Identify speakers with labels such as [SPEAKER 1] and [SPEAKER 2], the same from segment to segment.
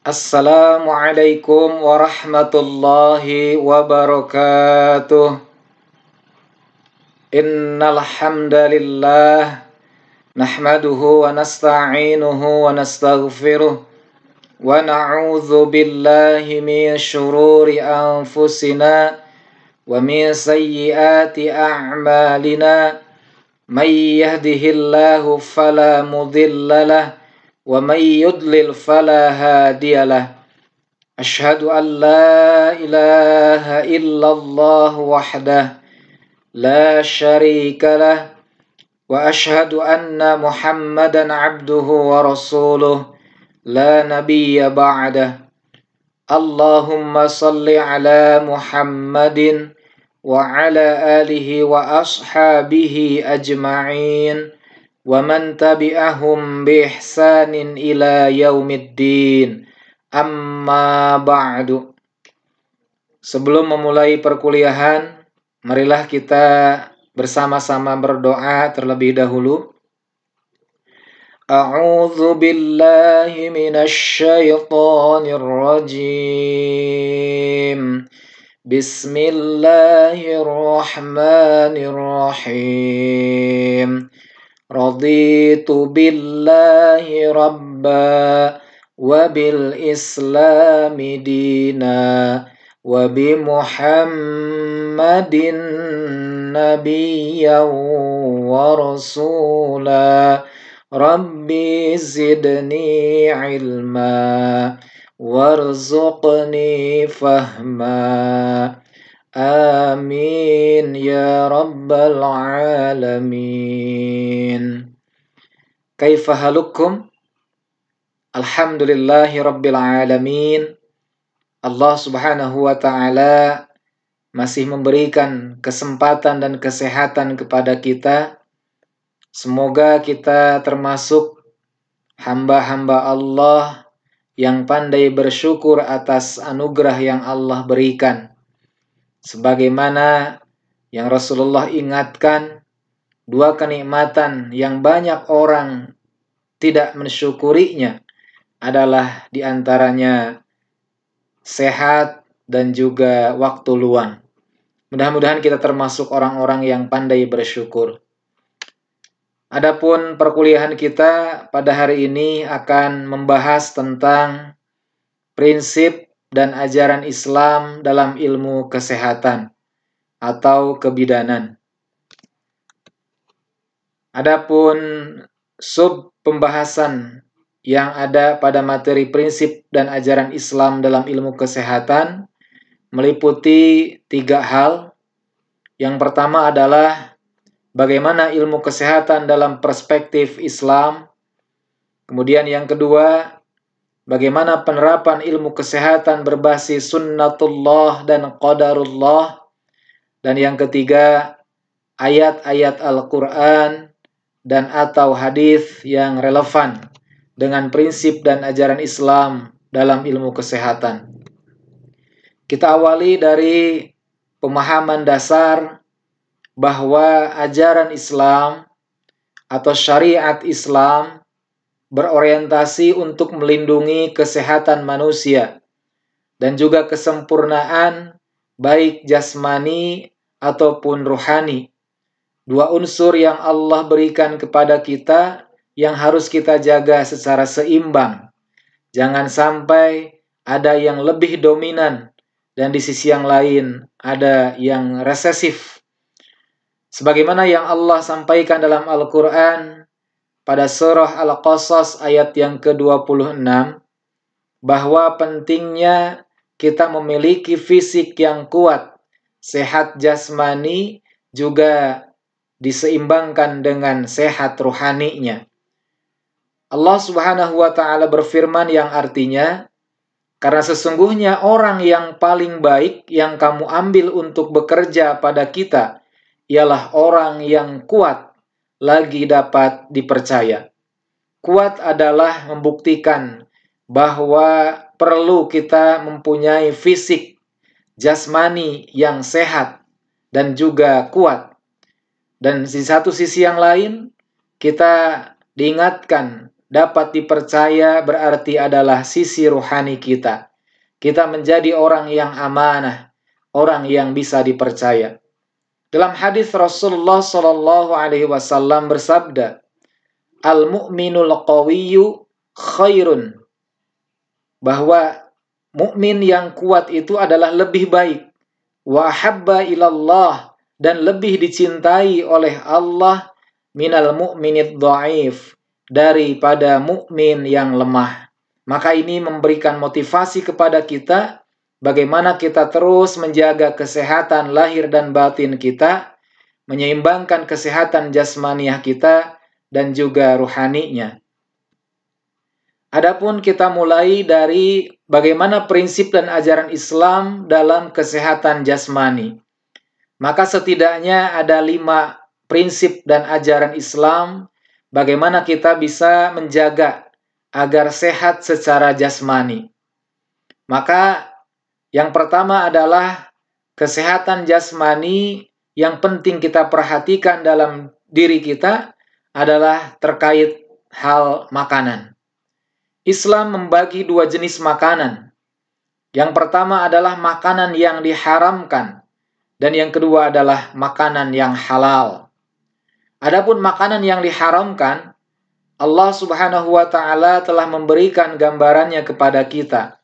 [SPEAKER 1] Assalamualaikum warahmatullahi wabarakatuh. Innal hamdalillah nahmaduhu wa nasta'inuhu wa nastaghfiruh wa na'udzu billahi min syururi anfusina wa min sayyiati a'malina. May yahdihillahu fala mudhillalah wa may yudlil fala hadiyalah. Asyhadu an la ilaha illallah wahdah la syarikalah wa asyhadu anna Muhammadan abduhu wa rasuluh la nabiyya ba'dah. Allahumma salli ala Muhammadin wa ala alihi wa ashabihi ajma'in wa man tabi'ahum bi ihsanin ila yaumiddin. Amma ba'du. Sebelum memulai perkuliahan, marilah kita bersama-sama berdoa terlebih dahulu. A'udzu billahi minasy syaithanir rajim. Bismillahirrahmanirrahim. Raditu billahi rabba wa bil islami dina wa bi Muhammadin nabiyyan wa rasula. Rabbi zidni ilma warzuqni fahma. Amin ya rabbal alamin. Kaifa halukum? Alhamdulillahi rabbil alamin. Allah subhanahu wa ta'ala masih memberikan kesempatan dan kesehatan kepada kita. Semoga kita termasuk hamba-hamba Allah yang pandai bersyukur atas anugerah yang Allah berikan. Sebagaimana yang Rasulullah ingatkan, dua kenikmatan yang banyak orang tidak mensyukurinya adalah diantaranya sehat dan juga waktu luang. Mudah-mudahan kita termasuk orang-orang yang pandai bersyukur. Adapun perkuliahan kita pada hari ini akan membahas tentang prinsip dan ajaran Islam dalam ilmu kesehatan atau kebidanan. Adapun sub pembahasan yang ada pada materi prinsip dan ajaran Islam dalam ilmu kesehatan meliputi 3 hal. Yang pertama adalah bagaimana ilmu kesehatan dalam perspektif Islam. Kemudian yang kedua, bagaimana penerapan ilmu kesehatan berbasis sunnatullah dan qadarullah. Dan yang ketiga, ayat-ayat Al-Quran dan atau hadis yang relevan dengan prinsip dan ajaran Islam dalam ilmu kesehatan. Kita awali dari pemahaman dasar bahwa ajaran Islam atau syariat Islam berorientasi untuk melindungi kesehatan manusia dan juga kesempurnaan baik jasmani ataupun ruhani. 2 unsur yang Allah berikan kepada kita yang harus kita jaga secara seimbang. Jangan sampai ada yang lebih dominan dan di sisi yang lain ada yang resesif. Sebagaimana yang Allah sampaikan dalam Al-Quran pada surah Al-Qasas ayat yang ke-26, bahwa pentingnya kita memiliki fisik yang kuat, sehat jasmani juga diseimbangkan dengan sehat ruhaninya. Allah subhanahu wa ta'ala berfirman yang artinya, karena sesungguhnya orang yang paling baik yang kamu ambil untuk bekerja pada kita ialah orang yang kuat lagi dapat dipercaya. Kuat adalah membuktikan bahwa perlu kita mempunyai fisik jasmani yang sehat dan juga kuat. Dan di satu sisi yang lain, kita diingatkan dapat dipercaya berarti adalah sisi rohani kita. Kita menjadi orang yang amanah, orang yang bisa dipercaya. Dalam hadis Rasulullah Shallallahu Alaihi Wasallam bersabda, al-mu'minul qawiyyu khairun, bahwa mukmin yang kuat itu adalah lebih baik, wa habba ilallah, dan lebih dicintai oleh Allah, minal mu'minid dhaif, daripada mukmin yang lemah. Maka ini memberikan motivasi kepada kita bagaimana kita terus menjaga kesehatan lahir dan batin kita, menyeimbangkan kesehatan jasmaniah kita dan juga ruhaninya. Adapun kita mulai dari bagaimana prinsip dan ajaran Islam dalam kesehatan jasmani. Maka setidaknya ada 5 prinsip dan ajaran Islam bagaimana kita bisa menjaga agar sehat secara jasmani. Maka yang pertama adalah kesehatan jasmani yang penting kita perhatikan dalam diri kita adalah terkait hal makanan. Islam membagi 2 jenis makanan. Yang pertama adalah makanan yang diharamkan, dan yang kedua adalah makanan yang halal. Adapun makanan yang diharamkan, Allah Subhanahu wa Ta'ala telah memberikan gambarannya kepada kita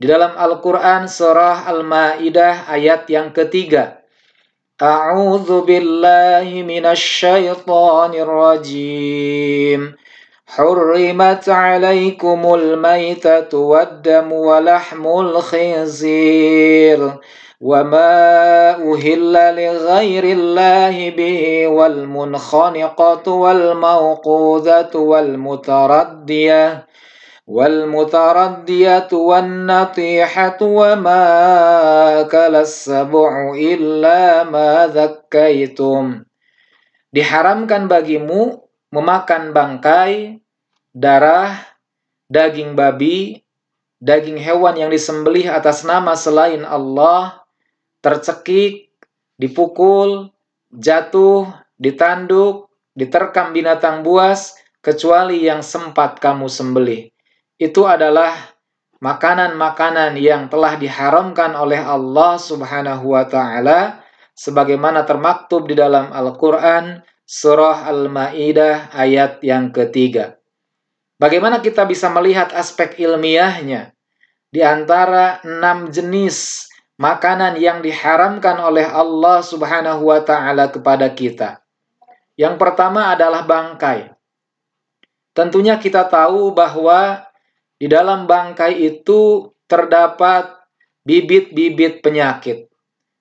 [SPEAKER 1] di dalam Al-Quran surah Al-Ma'idah ayat yang ketiga. A'udzu billahi minasy syaithanir rajim. Hurrimat 'alaikumul maitatu wad-damu wa lahmul khinzir وَمَا أُهِلَّ لِغَيْرِ اللَّهِ بِهِ وَالْمُنْخَنِقَةُ وَالْمَوْقُوذَةُ وَالْمُتَرَدِّيَةُ وَالنَّطِيحَةُ وَمَا أَكَلَ السَّبُعُ إِلَّا مَا ذَكَّيْتُمْ. Diharamkan bagimu memakan bangkai, darah, daging babi, daging hewan yang disembelih atas nama selain Allah, tercekik, dipukul, jatuh, ditanduk, diterkam binatang buas, kecuali yang sempat kamu sembelih. Itu adalah makanan-makanan yang telah diharamkan oleh Allah Subhanahu wa Ta'ala, sebagaimana termaktub di dalam Al-Quran, surah Al-Ma'idah ayat yang ketiga. Bagaimana kita bisa melihat aspek ilmiahnya? Di antara 6 jenis makanan yang diharamkan oleh Allah Subhanahu wa Ta'ala kepada kita. Yang pertama adalah bangkai. Tentunya kita tahu bahwa di dalam bangkai itu terdapat bibit-bibit penyakit,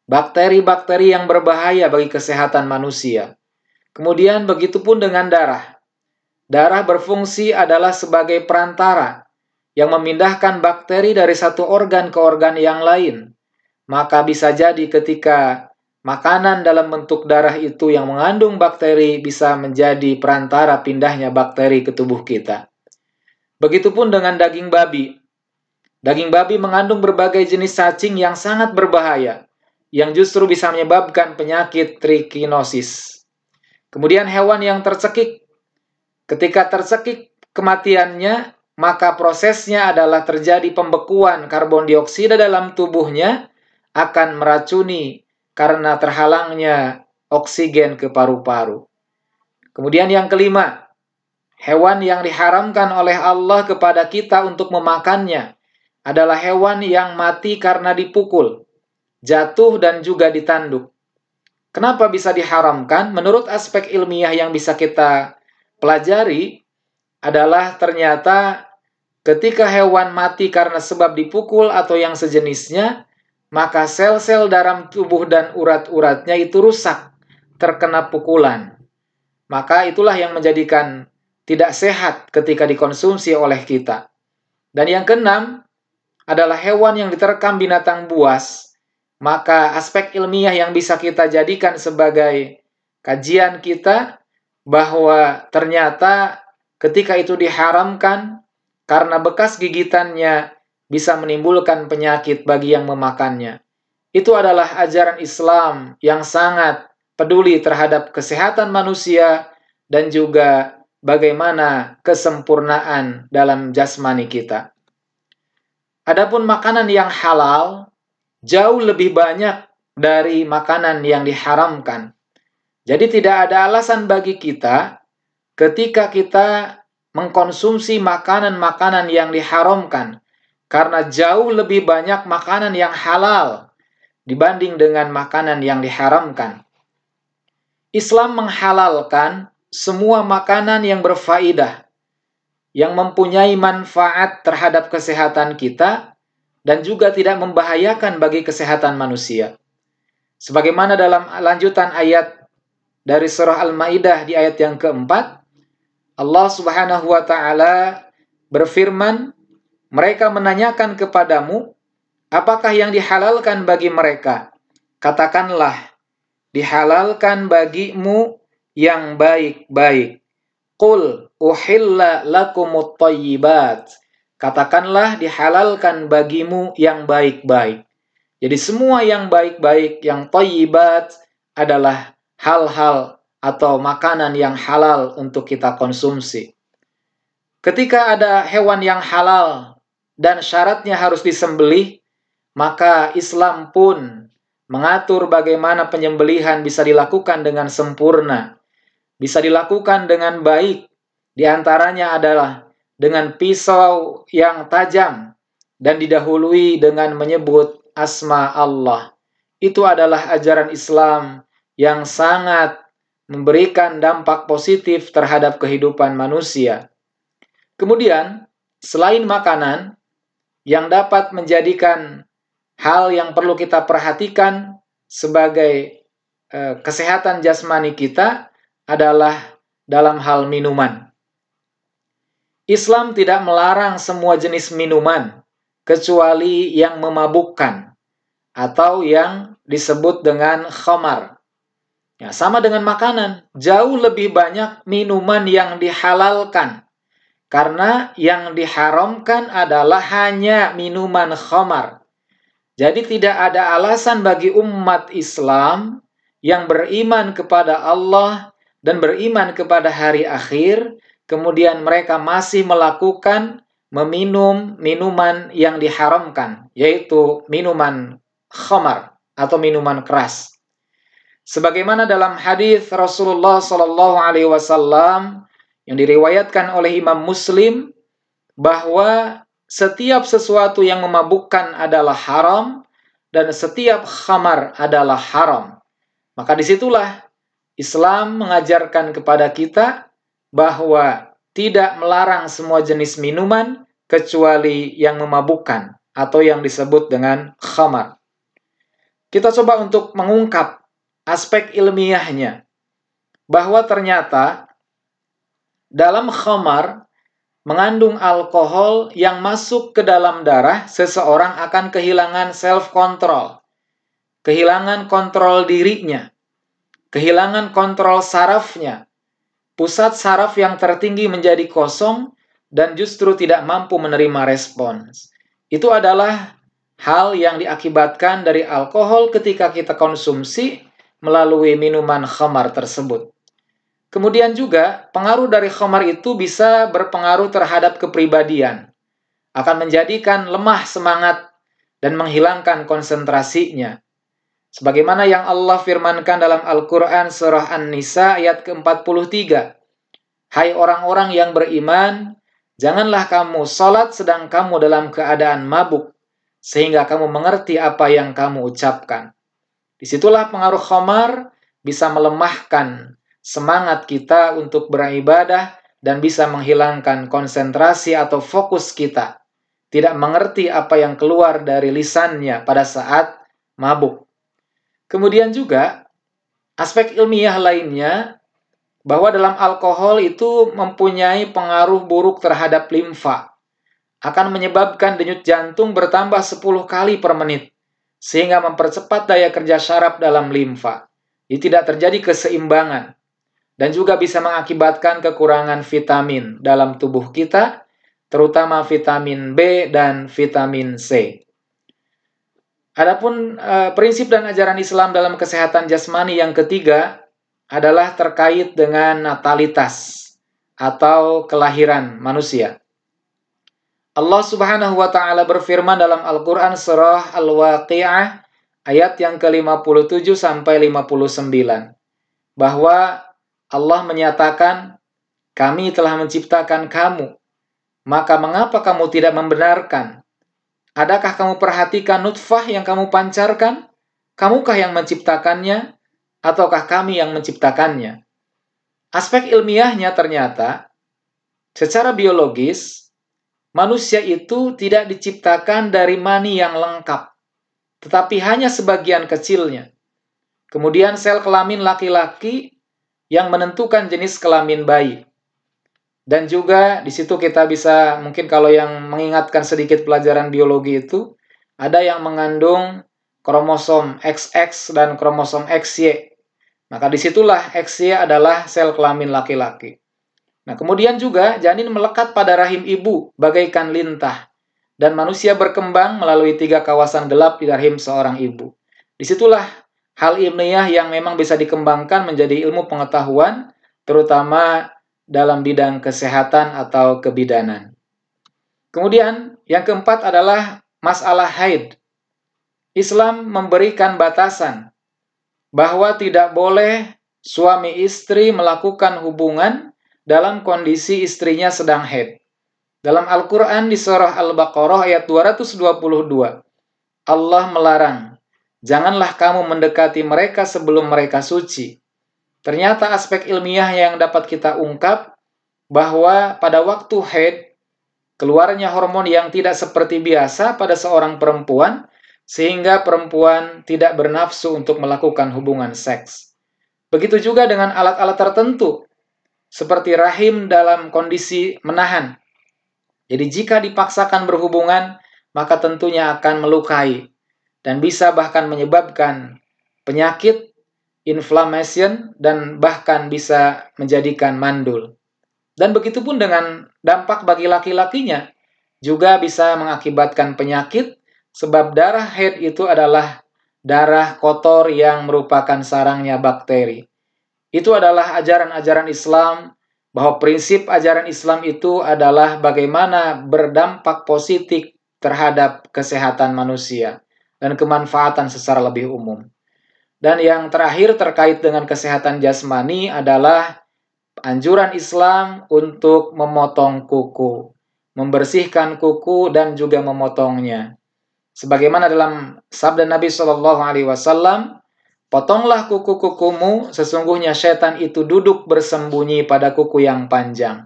[SPEAKER 1] bakteri-bakteri yang berbahaya bagi kesehatan manusia. Kemudian begitupun dengan darah. Darah berfungsi adalah sebagai perantara yang memindahkan bakteri dari satu organ ke organ yang lain. Maka bisa jadi ketika makanan dalam bentuk darah itu yang mengandung bakteri bisa menjadi perantara pindahnya bakteri ke tubuh kita. Begitupun dengan daging babi. Daging babi mengandung berbagai jenis cacing yang sangat berbahaya, yang justru bisa menyebabkan penyakit trikinosis. Kemudian hewan yang tercekik. Ketika tercekik kematiannya, maka prosesnya adalah terjadi pembekuan karbon dioksida dalam tubuhnya, akan meracuni karena terhalangnya oksigen ke paru-paru. Kemudian yang kelima, hewan yang diharamkan oleh Allah kepada kita untuk memakannya adalah hewan yang mati karena dipukul, jatuh dan juga ditanduk. Kenapa bisa diharamkan? Menurut aspek ilmiah yang bisa kita pelajari adalah ternyata ketika hewan mati karena sebab dipukul atau yang sejenisnya, maka sel-sel dalam tubuh dan urat-uratnya itu rusak, terkena pukulan. Maka itulah yang menjadikan tidak sehat ketika dikonsumsi oleh kita. Dan yang keenam adalah hewan yang diterkam binatang buas. Maka aspek ilmiah yang bisa kita jadikan sebagai kajian kita, bahwa ternyata ketika itu diharamkan karena bekas gigitannya bisa menimbulkan penyakit bagi yang memakannya. Itu adalah ajaran Islam yang sangat peduli terhadap kesehatan manusia dan juga bagaimana kesempurnaan dalam jasmani kita. Adapun makanan yang halal jauh lebih banyak dari makanan yang diharamkan. Jadi tidak ada alasan bagi kita ketika kita mengkonsumsi makanan-makanan yang diharamkan, karena jauh lebih banyak makanan yang halal dibanding dengan makanan yang diharamkan. Islam menghalalkan semua makanan yang berfaedah, yang mempunyai manfaat terhadap kesehatan kita, dan juga tidak membahayakan bagi kesehatan manusia. Sebagaimana dalam lanjutan ayat dari surah Al-Maidah di ayat yang keempat, Allah Subhanahu wa Ta'ala berfirman, "Mereka menanyakan kepadamu, apakah yang dihalalkan bagi mereka? Katakanlah, dihalalkan bagimu yang baik-baik. Qul uhilla lakumut thayyibat." Katakanlah, dihalalkan bagimu yang baik-baik. Jadi semua yang baik-baik, yang thayyibat adalah hal-hal atau makanan yang halal untuk kita konsumsi. Ketika ada hewan yang halal dan syaratnya harus disembelih, maka Islam pun mengatur bagaimana penyembelihan bisa dilakukan dengan sempurna, bisa dilakukan dengan baik. Di antaranya adalah dengan pisau yang tajam dan didahului dengan menyebut asma Allah. Itu adalah ajaran Islam yang sangat memberikan dampak positif terhadap kehidupan manusia. Kemudian, selain makanan, yang dapat menjadikan hal yang perlu kita perhatikan sebagai kesehatan jasmani kita adalah dalam hal minuman. Islam tidak melarang semua jenis minuman, kecuali yang memabukkan atau yang disebut dengan khamar. Ya, sama dengan makanan, jauh lebih banyak minuman yang dihalalkan. Karena yang diharamkan adalah hanya minuman khamar. Jadi tidak ada alasan bagi umat Islam yang beriman kepada Allah dan beriman kepada hari akhir, kemudian mereka masih melakukan meminum minuman yang diharamkan, yaitu minuman khamar atau minuman keras. Sebagaimana dalam hadis Rasulullah Shallallahu Alaihi Wasallam yang diriwayatkan oleh Imam Muslim, bahwa setiap sesuatu yang memabukkan adalah haram dan setiap khamar adalah haram. Maka disitulah Islam mengajarkan kepada kita bahwa tidak melarang semua jenis minuman kecuali yang memabukkan atau yang disebut dengan khamar. Kita coba untuk mengungkap aspek ilmiahnya, bahwa ternyata dalam khamar mengandung alkohol yang masuk ke dalam darah, seseorang akan kehilangan self-control, kehilangan kontrol dirinya, kehilangan kontrol sarafnya, pusat saraf yang tertinggi menjadi kosong dan justru tidak mampu menerima respons. Itu adalah hal yang diakibatkan dari alkohol ketika kita konsumsi melalui minuman khamar tersebut. Kemudian juga pengaruh dari khamar itu bisa berpengaruh terhadap kepribadian, akan menjadikan lemah semangat dan menghilangkan konsentrasinya. Sebagaimana yang Allah firmankan dalam Al-Quran surah An-Nisa ayat ke-43. Hai orang-orang yang beriman, janganlah kamu salat sedang kamu dalam keadaan mabuk, sehingga kamu mengerti apa yang kamu ucapkan. Disitulah pengaruh khamar bisa melemahkan semangat kita untuk beribadah dan bisa menghilangkan konsentrasi atau fokus kita. Tidak mengerti apa yang keluar dari lisannya pada saat mabuk. Kemudian juga aspek ilmiah lainnya, bahwa dalam alkohol itu mempunyai pengaruh buruk terhadap limfa. Akan menyebabkan denyut jantung bertambah 10 kali per menit, sehingga mempercepat daya kerja syaraf dalam limfa. Jadi tidak terjadi keseimbangan. Dan juga bisa mengakibatkan kekurangan vitamin dalam tubuh kita, terutama vitamin B dan vitamin C. Adapun prinsip dan ajaran Islam dalam kesehatan jasmani yang ketiga adalah terkait dengan natalitas atau kelahiran manusia. Allah Subhanahu wa taala berfirman dalam Al-Qur'an surah Al-Waqiah ayat yang ke-57 sampai 59 bahwa Allah menyatakan, "Kami telah menciptakan kamu, maka mengapa kamu tidak membenarkan? Adakah kamu perhatikan nutfah yang kamu pancarkan? Kamukah yang menciptakannya, ataukah kami yang menciptakannya?" Aspek ilmiahnya ternyata, secara biologis, manusia itu tidak diciptakan dari mani yang lengkap, tetapi hanya sebagian kecilnya. Kemudian sel kelamin laki-laki yang menentukan jenis kelamin bayi. Dan juga di situ kita bisa, mungkin kalau yang mengingatkan sedikit pelajaran biologi itu, ada yang mengandung kromosom XX dan kromosom XY. Maka disitulah XY adalah sel kelamin laki-laki. Nah, kemudian juga janin melekat pada rahim ibu bagaikan lintah. Dan manusia berkembang melalui 3 kawasan gelap di rahim seorang ibu. Disitulah hal ilmiah yang memang bisa dikembangkan menjadi ilmu pengetahuan, terutama dalam bidang kesehatan atau kebidanan. Kemudian yang keempat adalah masalah haid. Islam memberikan batasan bahwa tidak boleh suami istri melakukan hubungan dalam kondisi istrinya sedang haid. Dalam Al-Quran di surah Al-Baqarah ayat 222, Allah melarang, "Janganlah kamu mendekati mereka sebelum mereka suci." Ternyata aspek ilmiah yang dapat kita ungkap bahwa pada waktu haid, keluarnya hormon yang tidak seperti biasa pada seorang perempuan, sehingga perempuan tidak bernafsu untuk melakukan hubungan seks. Begitu juga dengan alat-alat tertentu, seperti rahim dalam kondisi menahan. Jadi jika dipaksakan berhubungan, maka tentunya akan melukai dan bisa bahkan menyebabkan penyakit, inflammation, dan bahkan bisa menjadikan mandul. Dan begitu pun dengan dampak bagi laki-lakinya, juga bisa mengakibatkan penyakit, sebab darah haid itu adalah darah kotor yang merupakan sarangnya bakteri. Itu adalah ajaran-ajaran Islam, bahwa prinsip ajaran Islam itu adalah bagaimana berdampak positif terhadap kesehatan manusia dan kemanfaatan secara lebih umum. Dan yang terakhir terkait dengan kesehatan jasmani adalah anjuran Islam untuk memotong kuku, membersihkan kuku dan juga memotongnya. Sebagaimana dalam sabda Nabi SAW, "Potonglah kuku-kukumu, sesungguhnya setan itu duduk bersembunyi pada kuku yang panjang."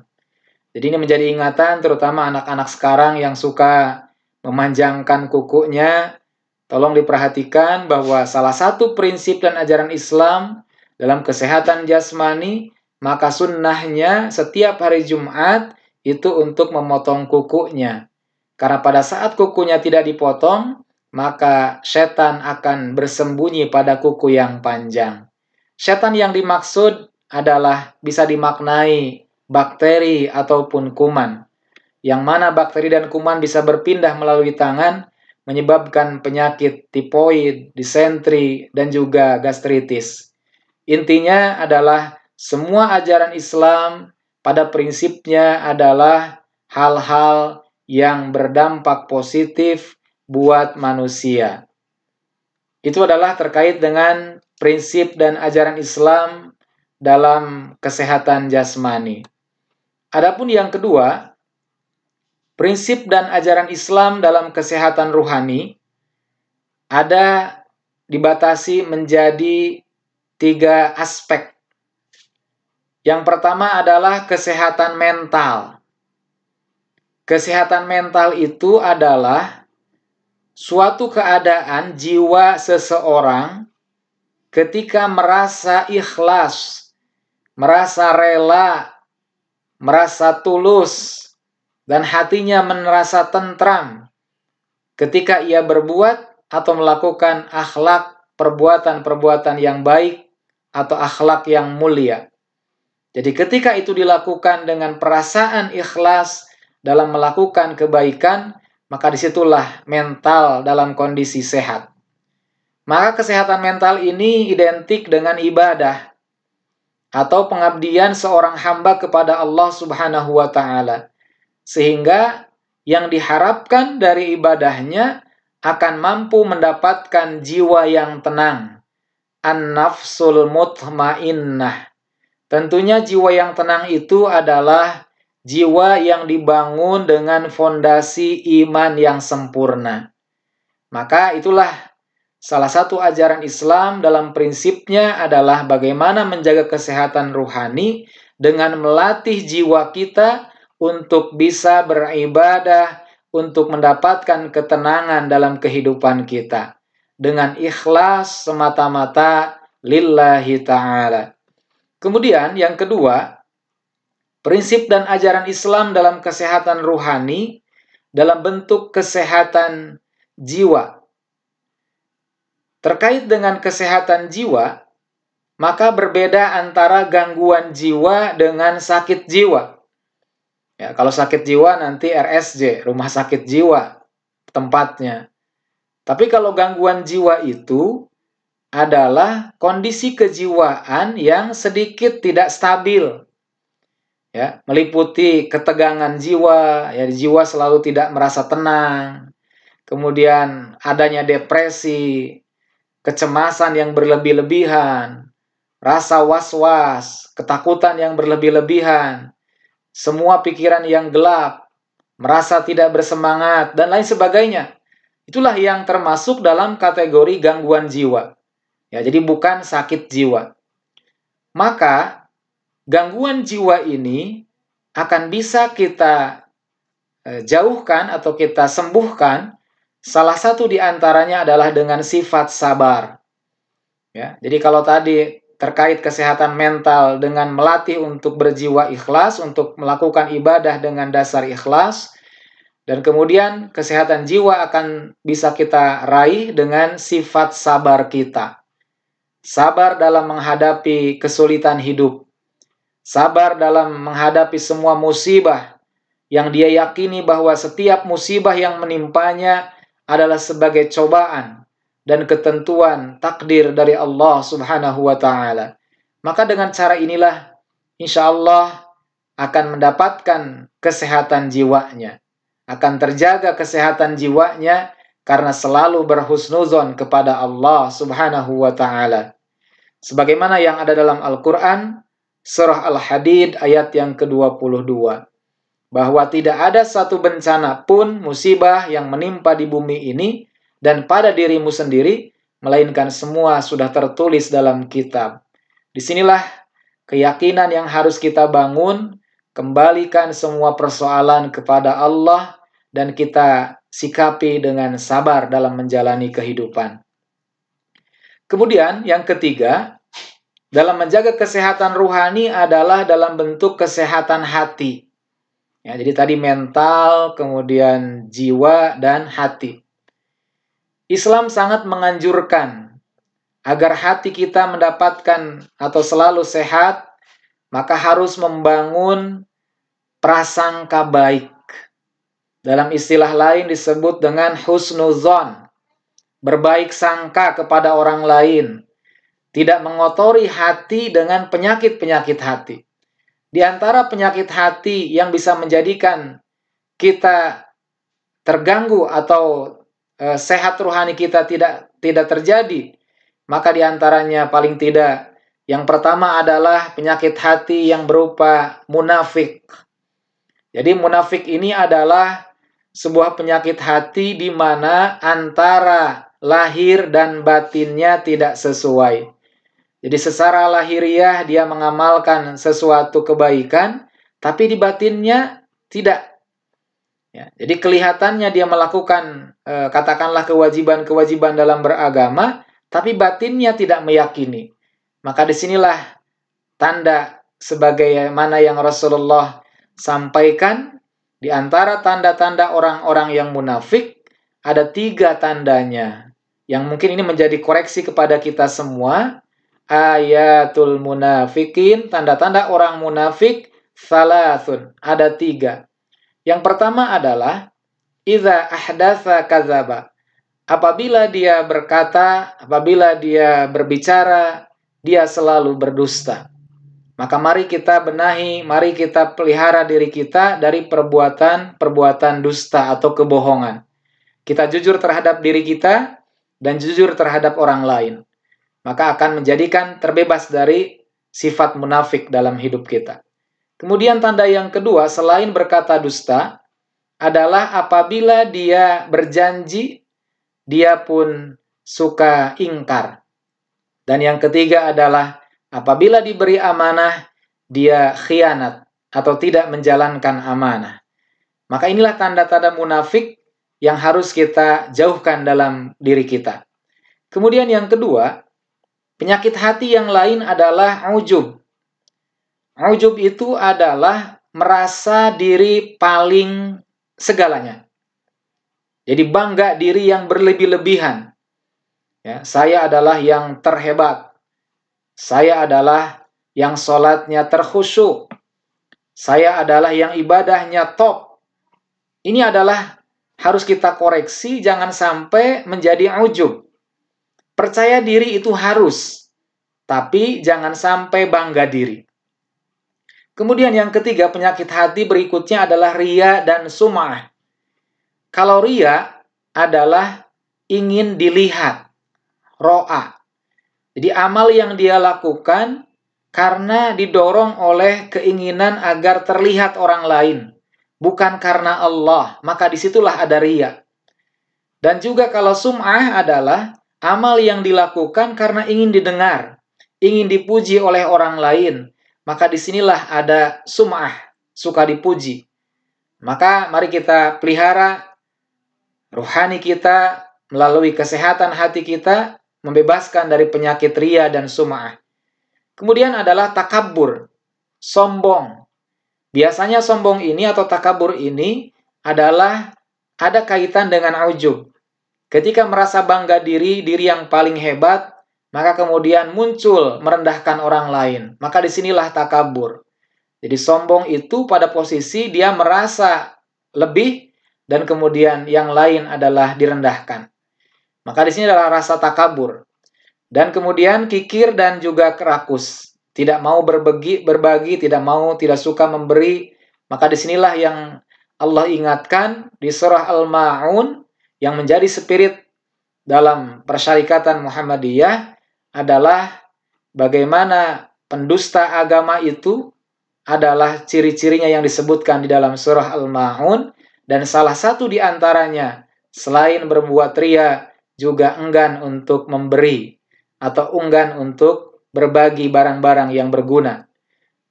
[SPEAKER 1] Jadi ini menjadi ingatan terutama anak-anak sekarang yang suka memanjangkan kukunya. Tolong diperhatikan bahwa salah satu prinsip dan ajaran Islam dalam kesehatan jasmani, maka sunnahnya setiap hari Jumat itu untuk memotong kukunya. Karena pada saat kukunya tidak dipotong, maka setan akan bersembunyi pada kuku yang panjang. Setan yang dimaksud adalah bisa dimaknai bakteri ataupun kuman, yang mana bakteri dan kuman bisa berpindah melalui tangan, menyebabkan penyakit tifoid, disentri, dan juga gastritis. Intinya adalah semua ajaran Islam pada prinsipnya adalah hal-hal yang berdampak positif buat manusia. Itu adalah terkait dengan prinsip dan ajaran Islam dalam kesehatan jasmani. Adapun yang kedua, prinsip dan ajaran Islam dalam kesehatan ruhani ada dibatasi menjadi 3 aspek. Yang pertama adalah kesehatan mental. Kesehatan mental itu adalah suatu keadaan jiwa seseorang ketika merasa ikhlas, merasa rela, merasa tulus, dan hatinya merasa tentram ketika ia berbuat atau melakukan akhlak perbuatan-perbuatan yang baik atau akhlak yang mulia. Jadi ketika itu dilakukan dengan perasaan ikhlas dalam melakukan kebaikan, maka disitulah mental dalam kondisi sehat. Maka kesehatan mental ini identik dengan ibadah. atau pengabdian seorang hamba kepada Allah Subhanahu wa taala. Sehingga yang diharapkan dari ibadahnya akan mampu mendapatkan jiwa yang tenang. An-nafsul mutmainnah. Tentunya jiwa yang tenang itu adalah jiwa yang dibangun dengan fondasi iman yang sempurna. Maka itulah salah satu ajaran Islam dalam prinsipnya adalah bagaimana menjaga kesehatan ruhani dengan melatih jiwa kita untuk bisa beribadah, untuk mendapatkan ketenangan dalam kehidupan kita. Dengan ikhlas semata-mata lillahi ta'ala. Kemudian yang kedua, prinsip dan ajaran Islam dalam kesehatan ruhani dalam bentuk kesehatan jiwa. Terkait dengan kesehatan jiwa, maka berbeda antara gangguan jiwa dengan sakit jiwa. Ya, kalau sakit jiwa nanti RSJ, rumah sakit jiwa tempatnya. Tapi kalau gangguan jiwa itu adalah kondisi kejiwaan yang sedikit tidak stabil. Ya, meliputi ketegangan jiwa, ya, jiwa selalu tidak merasa tenang. Kemudian adanya depresi, kecemasan yang berlebih-lebihan, rasa was-was, ketakutan yang berlebih-lebihan, semua pikiran yang gelap, merasa tidak bersemangat, dan lain sebagainya. Itulah yang termasuk dalam kategori gangguan jiwa. Ya, jadi bukan sakit jiwa. Maka, gangguan jiwa ini akan bisa kita jauhkan atau kita sembuhkan. Salah satu di antaranya adalah dengan sifat sabar. Ya, jadi kalau tadi terkait kesehatan mental dengan melatih untuk berjiwa ikhlas, untuk melakukan ibadah dengan dasar ikhlas, dan kemudian kesehatan jiwa akan bisa kita raih dengan sifat sabar kita. Sabar dalam menghadapi kesulitan hidup. Sabar dalam menghadapi semua musibah yang dia yakini bahwa setiap musibah yang menimpanya adalah sebagai cobaan dan ketentuan takdir dari Allah Subhanahu wa taala. Maka dengan cara inilah insya Allah akan mendapatkan kesehatan jiwanya. Akan terjaga kesehatan jiwanya karena selalu berhusnuzon kepada Allah Subhanahu wa taala. Sebagaimana yang ada dalam Al-Qur'an surah Al-Hadid ayat yang ke-22. Bahwa tidak ada satu bencana pun musibah yang menimpa di bumi ini dan pada dirimu sendiri, melainkan semua sudah tertulis dalam kitab. Disinilah keyakinan yang harus kita bangun, kembalikan semua persoalan kepada Allah, dan kita sikapi dengan sabar dalam menjalani kehidupan. Kemudian yang ketiga, dalam menjaga kesehatan ruhani adalah dalam bentuk kesehatan hati. Ya, jadi tadi mental, kemudian jiwa, dan hati. Islam sangat menganjurkan agar hati kita mendapatkan atau selalu sehat, maka harus membangun prasangka baik. Dalam istilah lain disebut dengan husnuzon, berbaik sangka kepada orang lain, tidak mengotori hati dengan penyakit-penyakit hati. Di antara penyakit hati yang bisa menjadikan kita terganggu atau sehat rohani kita tidak terjadi, maka di antaranya paling tidak yang pertama adalah penyakit hati yang berupa munafik. Jadi munafik ini adalah sebuah penyakit hati di mana antara lahir dan batinnya tidak sesuai. Jadi secara lahiriah dia mengamalkan sesuatu kebaikan, tapi di batinnya tidak. Ya, jadi kelihatannya dia melakukan katakanlah kewajiban-kewajiban dalam beragama, tapi batinnya tidak meyakini. Maka disinilah tanda sebagaimana yang Rasulullah sampaikan, di antara tanda-tanda orang-orang yang munafik, ada 3 tandanya. Yang mungkin ini menjadi koreksi kepada kita semua. Ayatul munafikin, tanda-tanda orang munafik, salasun, ada 3. Yang pertama adalah idza ahdatsa kadzaba. Apabila dia berkata, apabila dia berbicara, dia selalu berdusta. Maka mari kita benahi, mari kita pelihara diri kita dari perbuatan dusta atau kebohongan. Kita jujur terhadap diri kita dan jujur terhadap orang lain. Maka akan menjadikan terbebas dari sifat munafik dalam hidup kita. Kemudian tanda yang kedua, selain berkata dusta, adalah apabila dia berjanji, dia pun suka ingkar. Dan yang ketiga adalah apabila diberi amanah, dia khianat atau tidak menjalankan amanah. Maka inilah tanda-tanda munafik yang harus kita jauhkan dalam diri kita. Kemudian yang kedua, penyakit hati yang lain adalah ujub. Ujub itu adalah merasa diri paling segalanya. Jadi bangga diri yang berlebih-lebihan. Ya, saya adalah yang terhebat. Saya adalah yang sholatnya terkhusyuk. Saya adalah yang ibadahnya top. Ini adalah harus kita koreksi, jangan sampai menjadi ujub. Percaya diri itu harus, tapi jangan sampai bangga diri. Kemudian yang ketiga, penyakit hati berikutnya adalah riya dan sum'ah. Kalau riya adalah ingin dilihat, ro'a. Jadi amal yang dia lakukan karena didorong oleh keinginan agar terlihat orang lain, bukan karena Allah, maka disitulah ada riya. Dan juga kalau sum'ah adalah amal yang dilakukan karena ingin didengar, ingin dipuji oleh orang lain, maka disinilah ada sum'ah, suka dipuji. Maka mari kita pelihara rohani kita melalui kesehatan hati kita, membebaskan dari penyakit riya dan sum'ah. Kemudian adalah takabbur, sombong. Biasanya sombong ini atau takabur ini adalah ada kaitan dengan ujub. Ketika merasa bangga diri yang paling hebat, maka kemudian muncul merendahkan orang lain. Maka disinilah takabur. Jadi sombong itu pada posisi dia merasa lebih dan kemudian yang lain adalah direndahkan. Maka di sini adalah rasa takabur. Dan kemudian kikir dan juga kerakus. Tidak mau berbagi, tidak suka memberi. Maka disinilah yang Allah ingatkan di surah Al-Ma'un yang menjadi spirit dalam persyarikatan Muhammadiyah adalah bagaimana pendusta agama itu adalah ciri-cirinya yang disebutkan di dalam surah Al-Ma'un. Dan salah satu di antaranya, selain berbuat riya, juga enggan untuk memberi atau enggan untuk berbagi barang-barang yang berguna.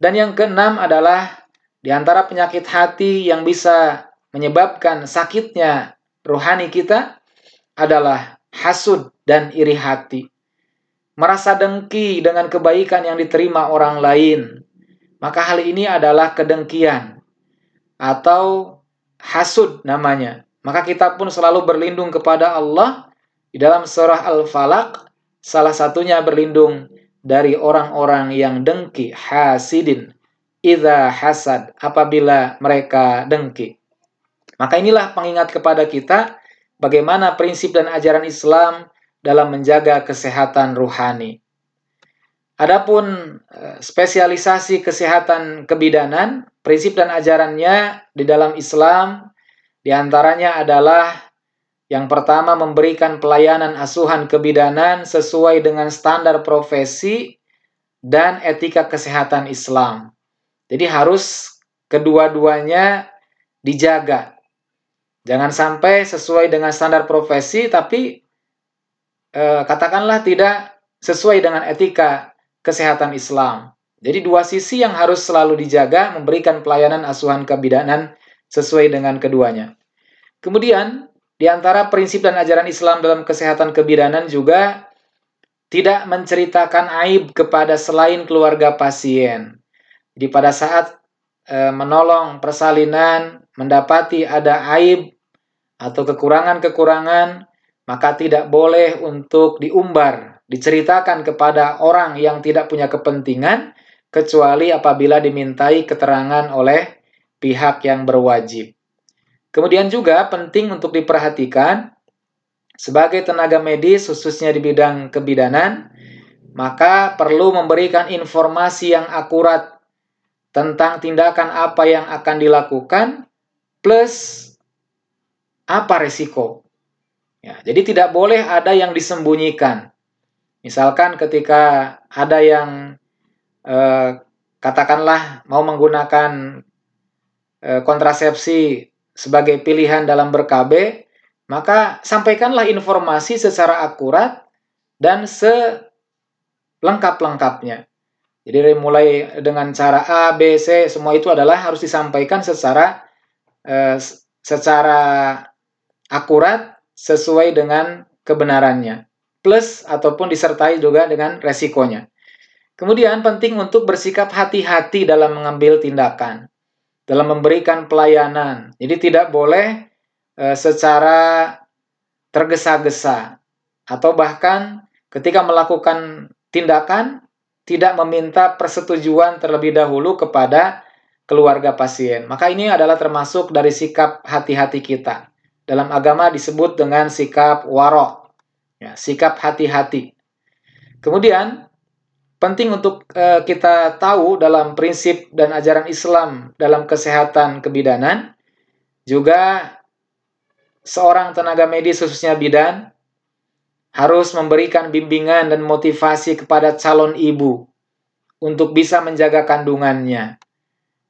[SPEAKER 1] Dan yang keenam adalah di antara penyakit hati yang bisa menyebabkan sakitnya rohani kita adalah hasud dan iri hati. Merasa dengki dengan kebaikan yang diterima orang lain. Maka hal ini adalah kedengkian atau hasud namanya. Maka kita pun selalu berlindung kepada Allah. Di dalam surah Al-Falaq, salah satunya berlindung dari orang-orang yang dengki, hasidin, idza hasad, apabila mereka dengki. Maka inilah pengingat kepada kita bagaimana prinsip dan ajaran Islam dalam menjaga kesehatan ruhani. Adapun spesialisasi kesehatan kebidanan, prinsip dan ajarannya di dalam Islam diantaranya adalah yang pertama, memberikan pelayanan asuhan kebidanan sesuai dengan standar profesi dan etika kesehatan Islam. Jadi harus kedua-duanya dijaga. Jangan sampai sesuai dengan standar profesi, tapi katakanlah tidak sesuai dengan etika kesehatan Islam. Jadi dua sisi yang harus selalu dijaga, memberikan pelayanan asuhan kebidanan sesuai dengan keduanya. Kemudian, di antara prinsip dan ajaran Islam dalam kesehatan kebidanan juga tidak menceritakan aib kepada selain keluarga pasien. Jadi pada saat menolong persalinan, mendapati ada aib atau kekurangan-kekurangan, maka tidak boleh untuk diumbar, diceritakan kepada orang yang tidak punya kepentingan, kecuali apabila dimintai keterangan oleh pihak yang berwajib. Kemudian juga penting untuk diperhatikan sebagai tenaga medis khususnya di bidang kebidanan, maka perlu memberikan informasi yang akurat tentang tindakan apa yang akan dilakukan plus apa resiko. Ya, jadi tidak boleh ada yang disembunyikan. Misalkan ketika ada yang katakanlah mau menggunakan kontrasepsi sebagai pilihan dalam ber-KB, maka sampaikanlah informasi secara akurat dan selengkap-lengkapnya. Jadi mulai dengan cara A, B, C, semua itu adalah harus disampaikan secara akurat sesuai dengan kebenarannya. Plus ataupun disertai juga dengan resikonya. Kemudian penting untuk bersikap hati-hati dalam mengambil tindakan, dalam memberikan pelayanan. Jadi tidak boleh secara tergesa-gesa atau bahkan ketika melakukan tindakan tidak meminta persetujuan terlebih dahulu kepada keluarga pasien. Maka ini adalah termasuk dari sikap hati-hati kita. Dalam agama disebut dengan sikap waro, ya, sikap hati-hati. Kemudian penting untuk kita tahu dalam prinsip dan ajaran Islam dalam kesehatan kebidanan, juga seorang tenaga medis khususnya bidan harus memberikan bimbingan dan motivasi kepada calon ibu untuk bisa menjaga kandungannya.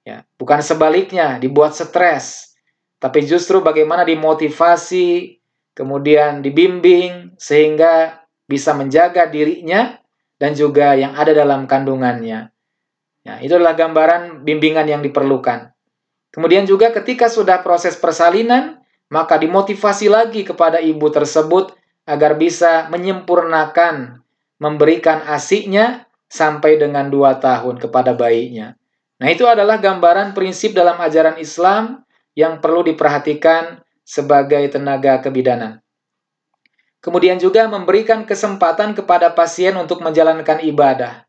[SPEAKER 1] Ya, bukan sebaliknya, dibuat stres, tapi justru bagaimana dimotivasi, kemudian dibimbing, sehingga bisa menjaga dirinya dan juga yang ada dalam kandungannya. Ya, itu adalah gambaran bimbingan yang diperlukan. Kemudian juga ketika sudah proses persalinan, maka dimotivasi lagi kepada ibu tersebut agar bisa menyempurnakan, memberikan ASI-nya sampai dengan 2 tahun kepada bayinya. Nah, itu adalah gambaran prinsip dalam ajaran Islam yang perlu diperhatikan sebagai tenaga kebidanan. Kemudian juga memberikan kesempatan kepada pasien untuk menjalankan ibadah.